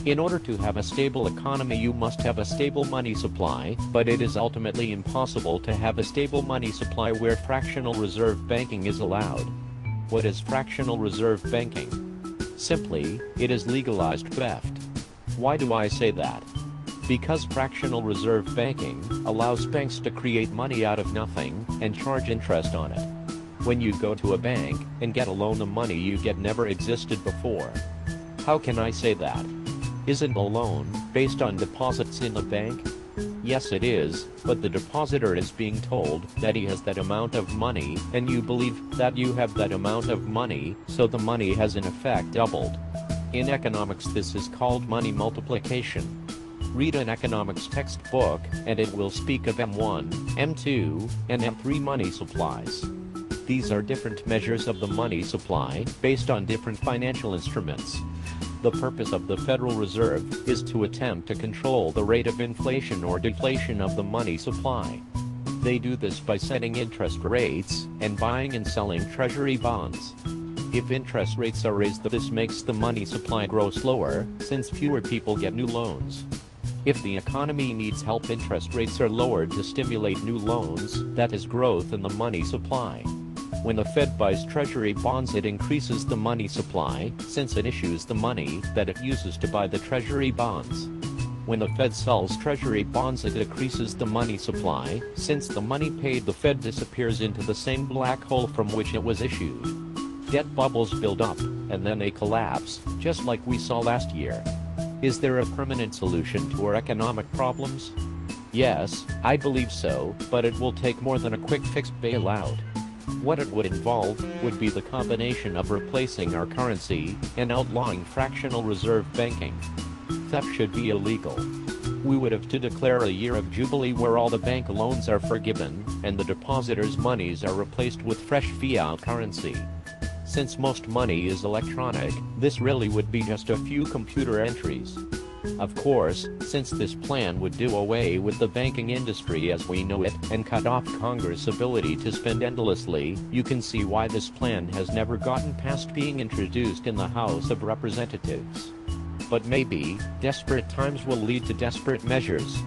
In order to have a stable economy, you must have a stable money supply, but it is ultimately impossible to have a stable money supply where fractional reserve banking is allowed. What is fractional reserve banking? Simply, it is legalized theft. Why do I say that? Because fractional reserve banking allows banks to create money out of nothing and charge interest on it. When you go to a bank and get a loan, the money you get never existed before. How can I say that? Isn't a loan based on deposits in a bank? Yes, it is, but the depositor is being told that he has that amount of money, and you believe that you have that amount of money, so the money has in effect doubled. In economics, this is called money multiplication. Read an economics textbook, and it will speak of M1, M2, and M3 money supplies. These are different measures of the money supply based on different financial instruments. The purpose of the Federal Reserve is to attempt to control the rate of inflation or deflation of the money supply. They do this by setting interest rates and buying and selling treasury bonds. If interest rates are raised, this makes the money supply grow slower, since fewer people get new loans. If the economy needs help, interest rates are lowered to stimulate new loans, that is growth in the money supply. When the Fed buys treasury bonds, it increases the money supply, since it issues the money that it uses to buy the treasury bonds. When the Fed sells treasury bonds, it decreases the money supply, since the money paid the Fed disappears into the same black hole from which it was issued. Debt bubbles build up, and then they collapse, just like we saw last year. Is there a permanent solution to our economic problems? Yes, I believe so, but it will take more than a quick fix bailout. What it would involve would be the combination of replacing our currency and outlawing fractional reserve banking. Theft should be illegal. We would have to declare a year of jubilee where all the bank loans are forgiven and the depositors' monies are replaced with fresh fiat currency. Since most money is electronic, this really would be just a few computer entries. Of course, since this plan would do away with the banking industry as we know it and cut off Congress' ability to spend endlessly, you can see why this plan has never gotten past being introduced in the House of Representatives. But maybe, desperate times will lead to desperate measures.